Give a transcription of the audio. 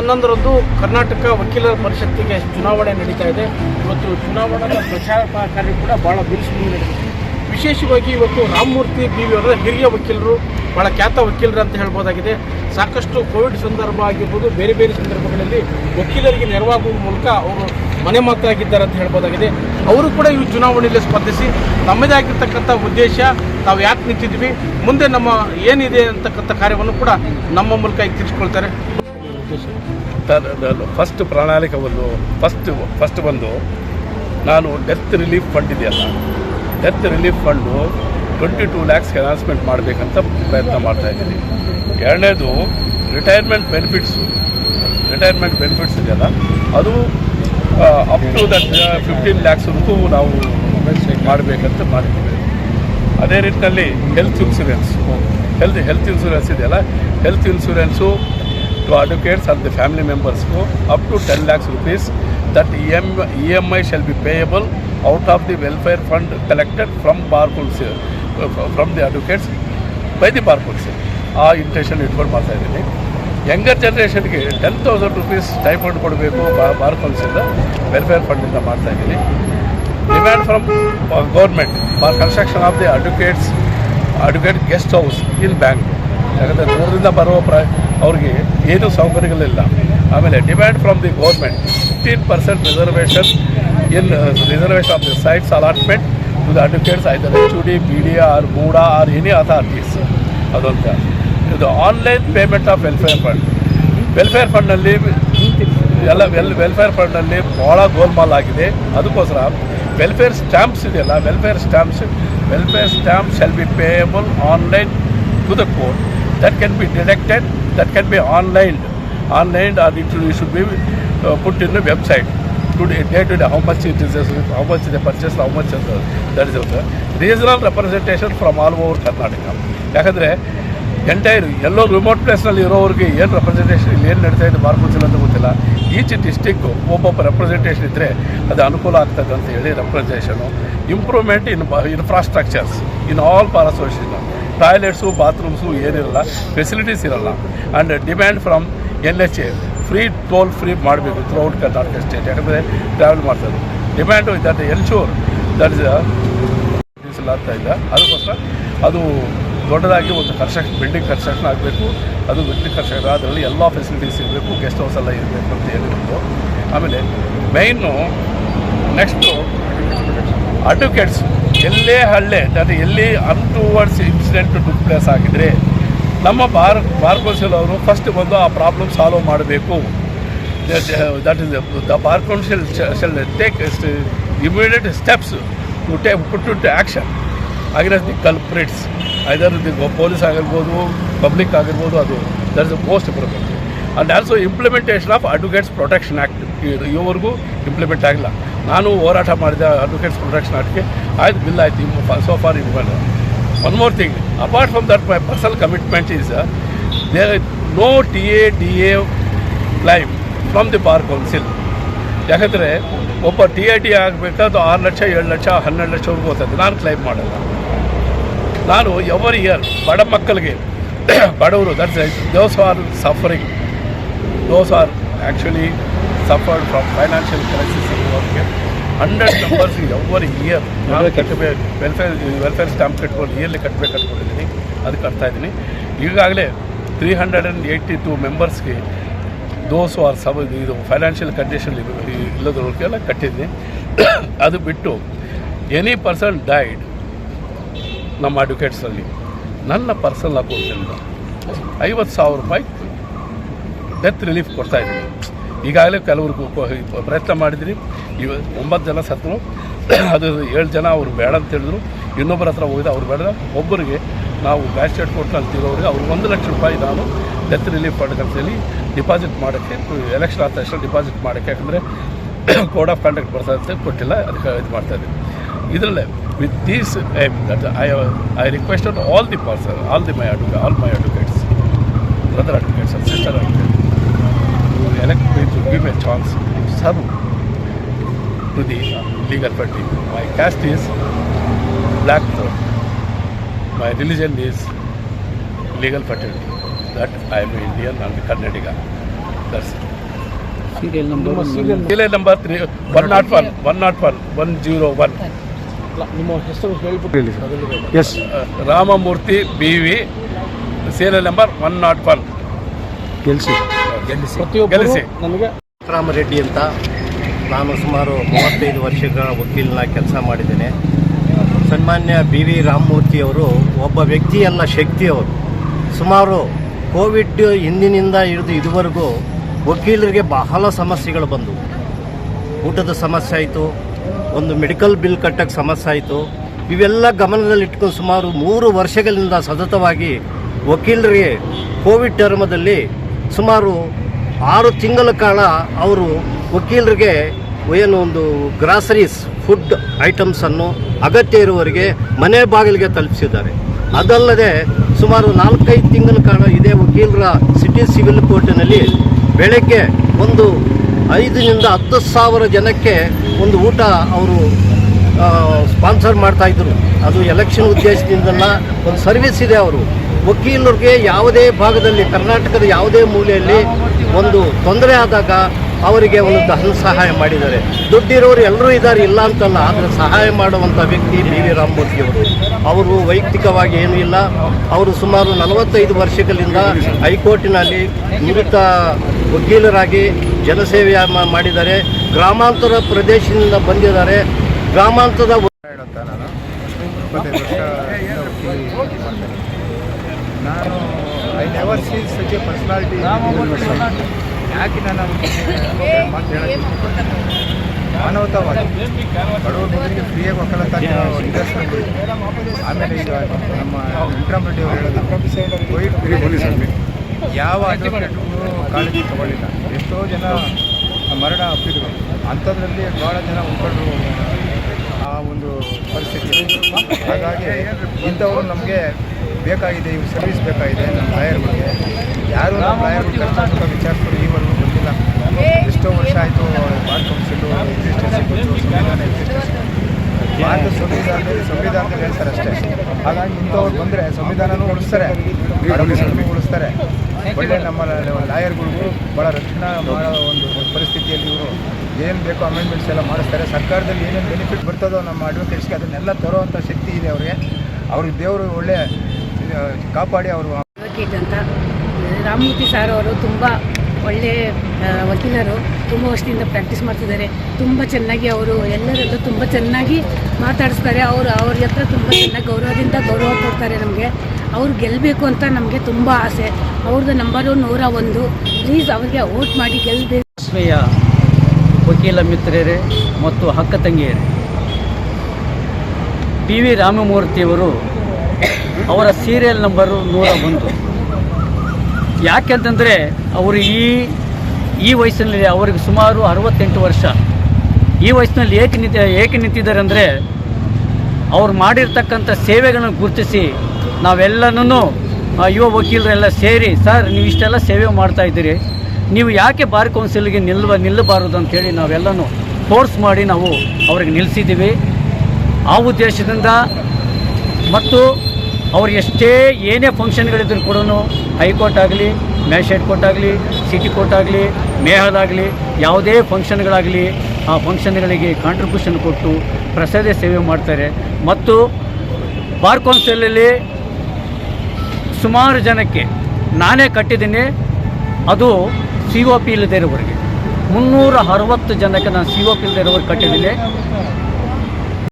11ರಂದು ಕರ್ನಾಟಕ ವಕೀಲರ ಪರಿಷತ್ತಿಗೆ ಚುನಾವಣೆ ನಡೀತಾ ಇದೆ. ಇವತ್ತು ಚುನಾವಣಾ ಪ್ರಚಾರ ಕಾರ್ಯ ಕೂಡ ಭಾಳ ಬಿರುಸಿನಲ್ಲಿ ನಡೆದಿದೆ. ವಿಶೇಷವಾಗಿ ಇವತ್ತು ರಾಮಮೂರ್ತಿ BV ಅವರ ಹಿರಿಯ ವಕೀಲರು, ಭಾಳ ಖ್ಯಾತ ವಕೀಲರು ಅಂತ ಹೇಳ್ಬೋದಾಗಿದೆ. ಸಾಕಷ್ಟು ಕೋವಿಡ್ ಸಂದರ್ಭ ಆಗಿರ್ಬೋದು, ಬೇರೆ ಬೇರೆ ಸಂದರ್ಭಗಳಲ್ಲಿ ವಕೀಲರಿಗೆ ನೆರವಾಗುವ ಮೂಲಕ ಅವರು ಮನೆ ಮಾತಾಗಿದ್ದಾರೆ ಅಂತ ಹೇಳ್ಬೋದಾಗಿದೆ. ಅವರು ಕೂಡ ಈ ಚುನಾವಣೆಯಲ್ಲಿ ಸ್ಪರ್ಧಿಸಿ ನಮ್ಮದೇ ಆಗಿರ್ತಕ್ಕಂಥ ಉದ್ದೇಶ, ನಾವು ಯಾಕೆ ನಿಂತಿದ್ವಿ, ಮುಂದೆ ನಮ್ಮ ಏನಿದೆ ಅಂತಕ್ಕಂಥ ಕಾರ್ಯವನ್ನು ಕೂಡ ನಮ್ಮ ಮೂಲಕ ಈಗ ತಿಳಿಸ್ಕೊಳ್ತಾರೆ. ಫಸ್ಟ್ ಪ್ರಣಾಳಿಕೆಯನ್ನು ಫಸ್ಟ್ ಬಂದು ನಾನು ಡೆತ್ ರಿಲೀಫ್ ಫಂಡ್ ಇದೆಯಲ್ಲ, death relief fund 22 lakhs announcement ಮಾಡಬೇಕಂತ ಪ್ರಯತ್ನ ಮಾಡ್ತಾಯಿದ್ದೀನಿ. ಎರಡನೇದು ರಿಟೈರ್ಮೆಂಟ್ ಬೆನಿಫಿಟ್ಸ್ ಇದೆಯಲ್ಲ, ಅದು ಅಪ್ ಟು ದಟ್ 15 lakhsವರೆಗೂ ನಾವು ಮಾಡಬೇಕಂತ ಮಾಡಿದ್ದೀವಿ. ಅದೇ ರೀತಿಯಲ್ಲಿ ಹೆಲ್ತ್ ಇನ್ಶೂರೆನ್ಸ್ ಇದೆಯಲ್ಲ, health insurance to advocates and the family ಮೆಂಬರ್ಸ್ಗೂ up to 10 lakhs rupees that EMI shall be payable out of the welfare fund collected from the advocates by the bar council. ಆ intention ಇಟ್ಕೊಂಡು ಮಾಡ್ತಾಯಿದ್ದೀನಿ. Younger ಜನ್ರೇಷನ್ಗೆ 10,000 rupees stipend ಕೊಡಬೇಕು bar council welfare ಫಂಡಿಂದ ಮಾಡ್ತಾಯಿದ್ದೀನಿ. Demand from government for construction of the advocate guest house in Bangalore. ಯಾಕಂದರೆ ದೂರದಿಂದ ಬರುವ ಅವ್ರಿಗೆ ಏನೂ ಸೌಕರ್ಯಗಳಿಲ್ಲ. ಆಮೇಲೆ demand from the government 15% reservation of the sites allotment to the advocates either HUD, BDA or MUDA or any authorities. ಅದೊಂದು ಇದು ಆನ್ಲೈನ್ ಪೇಮೆಂಟ್ ಆಫ್ ವೆಲ್ಫೇರ್ ಫಂಡ್ನಲ್ಲಿ ಎಲ್ಲ ವೆಲ್ಫೇರ್ ಫಂಡ್ನಲ್ಲಿ ಭಾಳ ಗೋಲ್ಮಾಲ್ ಆಗಿದೆ. ಅದಕ್ಕೋಸ್ಕರ ವೆಲ್ಫೇರ್ ಸ್ಟ್ಯಾಂಪ್ಸ್ ಇದೆಯಲ್ಲ, welfare stamp shall be payable online to the court. that can be deducted, that can be online or it should be put in the website day to day how much it is, how much they purchase, how much that is the regional representation from all over Karnataka. ಯಾಕಂದರೆ entire ಎಲ್ಲೋ remote ಪ್ಲೇಸ್ನಲ್ಲಿ ಇರೋರಿಗೆ ಏನು representation ಇಲ್ಲಿ ಏನು ನಡೀತಾ ಇದೆ bar council ಅಂತ ಗೊತ್ತಿಲ್ಲ. Each district ಒಬ್ಬೊಬ್ಬ ರೆಪ್ರೆಸೆಂಟೇಷನ್ ಇದ್ದರೆ ಅದು ಅನುಕೂಲ ಆಗ್ತದೆ ಅಂತ ಹೇಳಿ representation. Improvement in infrastructures in all bar association, toilets, bathrooms ಏನಿರಲ್ಲ, ಫೆಸಿಲಿಟೀಸ್ ಇರಲ್ಲ. And demand from NHA toll free ಮಾಡಬೇಕು ಥ್ರೂಔಟ್ ಕರ್ನಾಟಕ ಸ್ಟೇಟ್. ಯಾಕಂದರೆ ಟ್ರಾವೆಲ್ ಮಾಡ್ತಾರೆ. Demand that ensure that is ಆಗ್ತಾ ಇಲ್ಲ. ಅದಕ್ಕೋಸ್ಕರ ಅದು ದೊಡ್ಡದಾಗಿ ಒಂದು ಬಿಲ್ಡಿಂಗ್ ಕನ್ಸ್ಟ್ರಕ್ಷನ್ ಆಗಬೇಕು. ಅದು ಬಿಲ್ಡಿಂಗ್ ಕನ್ಸ್ಟ್ರಕ್ಷನ್ ಅದರಲ್ಲಿ ಎಲ್ಲ ಫೆಸಿಲಿಟೀಸ್ ಇರಬೇಕು, ಗೆಸ್ಟ್ ಹೌಸ್ ಎಲ್ಲ ಇರಬೇಕು ಅಂತ ಹೇಳಿರೋದು. ಆಮೇಲೆ ಮೇಯ್ನು ನೆಕ್ಸ್ಟು ಅಡ್ವೊಕೇಟ್ಸ್ ಎಲ್ಲೇ ಹಳ್ಳೆ ದಟ್ ಎಲ್ಲಿ ಅನ್ಟುವರ್ಡ್ಸ್ ಇನ್ಸಿಡೆಂಟ್ ಟುಕ್ ಪ್ಲೇಸ್ ಆಗಿದ್ರೆ ನಮ್ಮ ಬಾರ್ ಕೌನ್ಸಿಲ್ ಅವರು ಫಸ್ಟ್ ಬಂದು ಆ ಪ್ರಾಬ್ಲಮ್ ಸಾಲ್ವ್ ಮಾಡಬೇಕು. That is the bar council shall take immediate steps to put to action against the culprits, either the police ಆಗಿರ್ಬೋದು, ಪಬ್ಲಿಕ್ ಆಗಿರ್ಬೋದು. ಅದು that is the most important. And also implementation of advocates protection act ಇವರೆಗೂ implement ಆಗಿಲ್ಲ. ನಾನು ಹೋರಾಟ ಮಾಡಿದ advocates protection ಆ್ಯಕ್ಟ್ಗೆ ಆಯ್ತು, bill ಆಯ್ತು, so for in one more thing apart from that my personal commitment is there no TADA claim from the bar council. ಯಾಕಂದರೆ ಒಬ್ಬ TAD ಆಗಬೇಕಾದ್ರೆ 6 ಲಕ್ಷ, 7 ಲಕ್ಷ, 12 ಲಕ್ಷವರೆಗೂ ಹೋಗ್ತದೆ. ನಾನು ಕ್ಲೈಮ್ ಮಾಡಲ್ಲ. ನಾನು ಎವರಿ ಇಯರ್ ಬಡ ಮಕ್ಕಳಿಗೆ, ಬಡವರು, that's those are suffering, those are actually suffered from financial crisis ಇರುವವರಿಗೆ 100 numbers ಎವರಿ ಇಯರ್ ನಾನು ವೆಲ್ಫೇರ್ ಸ್ಟ್ಯಾಂಪ್ ಕಟ್ಕೊಂಡು ಇಯರ್ಲಿ ಕಟ್ಕೊಂಡಿದ್ದೀನಿ. ಅದು ಕಟ್ತಾಯಿದ್ದೀನಿ. ಈಗಾಗಲೇ 382 ಮೆಂಬರ್ಸ್ಗೆ ದೋಸು ಆರ್ ಇದು ಫೈನಾನ್ಷಿಯಲ್ ಕಂಡೀಷನ್ ಇಲ್ಲದವ್ರಿಗೆಲ್ಲ ಕಟ್ಟಿದ್ದೀನಿ. ಅದು ಬಿಟ್ಟು ಎನಿ ಪರ್ಸನ್ ಡೈಡ್ ನಮ್ಮ ಅಡ್ವೊಕೇಟ್ಸಲ್ಲಿ ನನ್ನ ಪರ್ಸನಲ್ ಅಕೌಂಟಿಂದ 50,000 ರೂಪಾಯಿ ಡೆತ್ ರಿಲೀಫ್ ಕೊಡ್ತಾಯಿದ್ದೀನಿ. ಈಗಾಗಲೇ ಕೆಲವ್ರಿಗೂ ಪ್ರಯತ್ನ ಮಾಡಿದ್ರಿ. 9 ಜನ ಸತ್ತರು. ಅದು 7 ಜನ ಅವ್ರು ಬೇಡ ಅಂತ ಹೇಳಿದ್ರು. ಇನ್ನೊಬ್ಬರ ಹತ್ರ ಹೋಗಿದ್ದು ಅವ್ರು ಬೇಡ. ಒಬ್ಬರಿಗೆ ನಾವು ಮ್ಯಾಜಿಸ್ಟ್ರೇಟ್ ಕೋರ್ಟ್ನಲ್ಲಿ ಅಂತಿರೋರಿಗೆ ಅವ್ರಿಗೆ 1 ಲಕ್ಷ ರೂಪಾಯಿ ನಾನು ಡೆತ್ ರಿಲೀಫ್ ಫಂಡ್ ಅಂತೇಳಿ ಡಿಪಾಸಿಟ್ ಮಾಡೋಕ್ಕೆ, ಎಲೆಕ್ಷನ್ ಆದ ತಕ್ಷಣ ಡಿಪಾಸಿಟ್ ಮಾಡೋಕ್ಕೆ, ಯಾಕಂದರೆ ಕೋಡ್ ಆಫ್ ಕಾಂಡಕ್ಟ್ ಬರ್ತದೆ ಕೊಟ್ಟಿಲ್ಲ, ಅದಕ್ಕೆ ಇದು ಮಾಡ್ತಾಯಿದ್ದೀನಿ. ಇದರಲ್ಲೇ with these that I requested all my advocates, brother advocates and sister advocates to elect me to give a chance to serve to the legal party. My caste is black throat. My religion is legal fraternity. That I am Indian and Karnataka. Serial number serial number 101 ನಿಮ್ಮ ಹೆಸರು ಹೇಳ್ಬಿಟ್ಟು. S Ramamurthy BV, ಸೀರಿಯಲ್ number 101. ಗೆಲ್ಲಿಸಿ. ಗೆಲ್ಲಿಸಿ. ನನಗೆ ರಾಮರೆಡ್ಡಿ ಅಂತ, ನಾನು ಸುಮಾರು 35 ವರ್ಷಗಳ ವಕೀಲನ ಕೆಲಸ ಮಾಡಿದ್ದೇನೆ. ಸನ್ಮಾನ್ಯ BV ರಾಮಮೂರ್ತಿಯವರು ಒಬ್ಬ ವ್ಯಕ್ತಿಯಲ್ಲ, ಶಕ್ತಿಯವರು. ಸುಮಾರು ಕೋವಿಡ್ ಹಿಂದಿನಿಂದ ಹಿಡಿದು ಇದುವರೆಗೂ ವಕೀಲರಿಗೆ ಬಹಳ ಸಮಸ್ಯೆಗಳು ಬಂದವು. ಊಟದ ಸಮಸ್ಯೆ ಆಯಿತು, ಒಂದು ಮೆಡಿಕಲ್ ಬಿಲ್ ಕಟ್ಟಕ್ಕೆ ಸಮಸ್ಯೆ ಆಯಿತು. ಇವೆಲ್ಲ ಗಮನದಲ್ಲಿಟ್ಕೊಂಡು ಸುಮಾರು 3 ವರ್ಷಗಳಿಂದ ಸತತವಾಗಿ ವಕೀಲರಿಗೆ ಕೋವಿಡ್ ಟರ್ಮದಲ್ಲಿ ಸುಮಾರು 6 ತಿಂಗಳ ಕಾಲ ಅವರು ವಕೀಲರಿಗೆ ಏನು ಒಂದು ಗ್ರಾಸರೀಸ್ ಫುಡ್ ಐಟಮ್ಸನ್ನು ಅಗತ್ಯ ಇರುವವರಿಗೆ ಮನೆ ಬಾಗಿಲಿಗೆ ತಲುಪಿಸಿದ್ದಾರೆ. ಅದಲ್ಲದೆ ಸುಮಾರು 4-5 ತಿಂಗಳ ಕಾಲ ಇದೇ ವಕೀಲರ ಸಿಟಿ ಸಿವಿಲ್ ಕೋರ್ಟಿನಲ್ಲಿ ಬೆಳಗ್ಗೆ ಒಂದು 5,000 to 10,000 ಜನಕ್ಕೆ ಒಂದು ಊಟ ಅವರು ಸ್ಪಾನ್ಸರ್ ಮಾಡ್ತಾಯಿದ್ರು. ಅದು ಎಲೆಕ್ಷನ್ ಉದ್ದೇಶದಿಂದಲ್ಲ, ಒಂದು ಸರ್ವಿಸ್ ಇದೆ. ಅವರು ವಕೀಲರಿಗೆ ಯಾವುದೇ ಭಾಗದಲ್ಲಿ, ಕರ್ನಾಟಕದ ಯಾವುದೇ ಮೂಲೆಯಲ್ಲಿ ಒಂದು ತೊಂದರೆ ಆದಾಗ ಅವರಿಗೆ ಒಂದು ಧನ ಸಹಾಯ ಮಾಡಿದ್ದಾರೆ. ದುಡ್ಡಿರೋರು ಎಲ್ಲರೂ ಇದ್ದಾರೆ, ಇಲ್ಲ ಅಂತಲ್ಲ, ಆದರೆ ಸಹಾಯ ಮಾಡುವಂಥ ವ್ಯಕ್ತಿ BV ರಾಮಮೂರ್ತಿಯವರು. ಅವರು ವೈಯಕ್ತಿಕವಾಗಿ ಏನೂ ಇಲ್ಲ. ಅವರು ಸುಮಾರು 45 ವರ್ಷಗಳಿಂದ ಹೈಕೋರ್ಟಿನಲ್ಲಿ ನಿವೃತ್ತ ವಕೀಲರಾಗಿ ಜನಸೇವೆ ಮಾಡಿದ್ದಾರೆ. ಗ್ರಾಮಾಂತರ ಪ್ರದೇಶದಿಂದ ಬಂದಿದ್ದಾರೆ. ಗ್ರಾಮಾಂತರದ ನಾನು I never seen such A personality. ಯಾಕೆ ನಾನು ಮಾತು ಹೇಳೋಕ್ಕೆ ಮಾನವತಾವಾದಿ, ಬಡವರ ಬದಲಿಗೆ ಫ್ರೀಯಾಗಿ ಒಕ್ಕಲತ್ತ ನಿದರ್ಶನ. ಆಮೇಲೆ ಈಗ ನಮ್ಮ ವೆಂಕಟರಾಮರೆಡ್ಡಿ ಅವರು ಹೇಳೋದು ಕೋವಿಡ್ ಪೀರಿಯಡ್ ಯಾವ ಅಡ್ವೊಕೇಟ್ಗಳು ಕಾಳಜಿ ತಗೊಳ್ಳಿಲ್ಲ. ಎಷ್ಟೋ ಜನ ಮರಣ ಅಪ್ಪಿದ್ರು, ಅಂಥದ್ರಲ್ಲಿ ಭಾಳ ಜನ ಉಳ್ಕೊಂಡ್ರು ಆ ಒಂದು ಪರಿಸ್ಥಿತಿ. ಹಾಗಾಗಿ ಇಂಥವರು ನಮಗೆ ಬೇಕಾಗಿದೆ, ಇವ್ರು ಸರ್ವಿಸ್ ಬೇಕಾಗಿದೆ ನಮ್ಮ ಲಾಯರ್ಗಳಿಗೆ. ಯಾರು ನಮ್ಮ ಲಾಯರ್ಗಳು ಕರ್ನಾಟಕ ವಿಚಾರಿಸಿದ್ರು ಈವರೆಗೂ ಬಂದಿಲ್ಲ. ಎಷ್ಟೋ ವರ್ಷ ಆಯಿತು ಬಾರ್ ಕೌನ್ಸಿಲು ಎಕ್ಸಿಸ್ಟೆನ್ಸಿ ಬಂದು ಸಂವಿಧಾನ ಎಕ್ಸಿಸ್ಟೆನ್ಸಿ ಭಾರತ ಸಂವಿಧಾನದಲ್ಲಿ ಹೇಳ್ತಾರೆ ಅಷ್ಟೇ. ಹಾಗಾಗಿ ಇಂಥವ್ರು ಬಂದರೆ ಸಂವಿಧಾನನೂ ಉಳಿಸ್ತಾರೆ, ಉಳಿಸ್ತಾರೆ. ಒಳ್ಳೆ ನಮ್ಮ ಲಾಯರ್ಗಳಿಗೂ ಭಾಳ ರಕ್ಷಣಾ ಮಾಡೋ ಒಂದು ಪರಿಸ್ಥಿತಿಯಲ್ಲಿ ಇವರು ಏನು ಬೇಕೋ ಅಮೆಂಡ್ಮೆಂಟ್ಸ್ ಎಲ್ಲ ಮಾಡಿಸ್ತಾರೆ. ಸರ್ಕಾರದಲ್ಲಿ ಏನೇನು ಬೆನಿಫಿಟ್ ಬರ್ತದೋ ನಮ್ಮ ಅಡ್ವೊಕೇಟ್ಸ್ಗೆ ಅದನ್ನೆಲ್ಲ ತರೋವಂಥ ಶಕ್ತಿ ಇದೆ ಅವ್ರಿಗೆ ದೇವರು ಒಳ್ಳೆ ಕಾಪಾಡಿ. ಅವರು ಅಡ್ವೊಕೇಟ್ ಅಂತ ರಾಮಮೂರ್ತಿ ಸಾರ್ ಅವರು ತುಂಬ ಒಳ್ಳೆ ವಕೀಲರು, ತುಂಬ ವರ್ಷದಿಂದ ಪ್ರಾಕ್ಟೀಸ್ ಮಾಡ್ತಿದ್ದಾರೆ. ತುಂಬ ಚೆನ್ನಾಗಿ ಅವರು ಎಲ್ಲರಲ್ಲೂ ತುಂಬ ಚೆನ್ನಾಗಿ ಮಾತಾಡಿಸ್ತಾರೆ. ಅವ್ರ ಹತ್ರ ತುಂಬ ಚೆನ್ನಾಗಿ ಗೌರವ ಕೊಡ್ತಾರೆ. ನಮಗೆ ಅವ್ರು ಗೆಲ್ಲಬೇಕು ಅಂತ ನಮಗೆ ತುಂಬ ಆಸೆ. ಅವ್ರದ್ದು ನಂಬರು 101. ಪ್ಲೀಸ್ ಅವ್ರಿಗೆ ವೋಟ್ ಮಾಡಿ ಗೆಲ್ಲಬೇಕು. ಆತ್ಮೀಯ ವಕೀಲ ಮಿತ್ರರೇ ಮತ್ತು ಅಕ್ಕ ತಂಗಿಯರೇ, BV ರಾಮಮೂರ್ತಿಯವರು ಅವರ ಸೀರಿಯಲ್ ನಂಬರು 101. ಯಾಕೆಂತಂದರೆ ಅವರು ಈ ವಯಸ್ಸಿನಲ್ಲಿ, ಅವರಿಗೆ ಸುಮಾರು 68 ವರ್ಷ. ಈ ವಯಸ್ಸಿನಲ್ಲಿ ಏಕೆ ನಿಂತಿದ್ದಾರೆ ಅಂದರೆ, ಅವ್ರು ಮಾಡಿರ್ತಕ್ಕಂಥ ಸೇವೆಗಳನ್ನು ಗುರುತಿಸಿ ನಾವೆಲ್ಲನೂ ಯುವ ವಕೀಲರೆಲ್ಲ ಸೇರಿ, ಸರ್ ನೀವು ಇಷ್ಟೆಲ್ಲ ಸೇವೆ ಮಾಡ್ತಾಯಿದ್ದೀರಿ, ನೀವು ಯಾಕೆ ಬಾರ್ ಕೌನ್ಸಿಲ್ಗೆ ನಿಲ್ಲಬಾರದು ಅಂಥೇಳಿ ನಾವೆಲ್ಲನೂ ಫೋರ್ಸ್ ಮಾಡಿ ನಾವು ಅವ್ರಿಗೆ ನಿಲ್ಲಿಸಿದ್ದೀವಿ. ಆ ಉದ್ದೇಶದಿಂದ ಮತ್ತು ಅವ್ರು ಏನೇ ಫಂಕ್ಷನ್ಗಳಿದ್ರು ಕೂಡ ಹೈಕೋರ್ಟ್ ಆಗಲಿ, ಮ್ಯಾಜಿಸ್ಟ್ರೇಟ್ ಕೋರ್ಟ್ ಆಗಲಿ, ಸಿಟಿ ಕೋರ್ಟ್ ಆಗಲಿ, ಮೇಹದಾಗಲಿ, ಯಾವುದೇ ಫಂಕ್ಷನ್ಗಳಾಗಲಿ ಆ ಫಂಕ್ಷನ್ಗಳಿಗೆ ಕಾಂಟ್ರಿಬ್ಯೂಷನ್ ಕೊಟ್ಟು ಪ್ರಸಾದ ಸೇವೆ ಮಾಡ್ತಾರೆ. ಮತ್ತು ಬಾರ್ ಕೌನ್ಸಿಲಲ್ಲಿ ಸುಮಾರು ಜನಕ್ಕೆ ನಾನೇ ಕಟ್ಟಿದ್ದೀನಿ. ಅದು COP ಇಲ್ಲದೆ ಇರೋವರೆಗೆ 360 ಜನಕ್ಕೆ ನಾನು COP ಇಲ್ಲದೆ ಇರೋವರೆಗೆ ಕಟ್ಟಿದ್ದೀನಿ.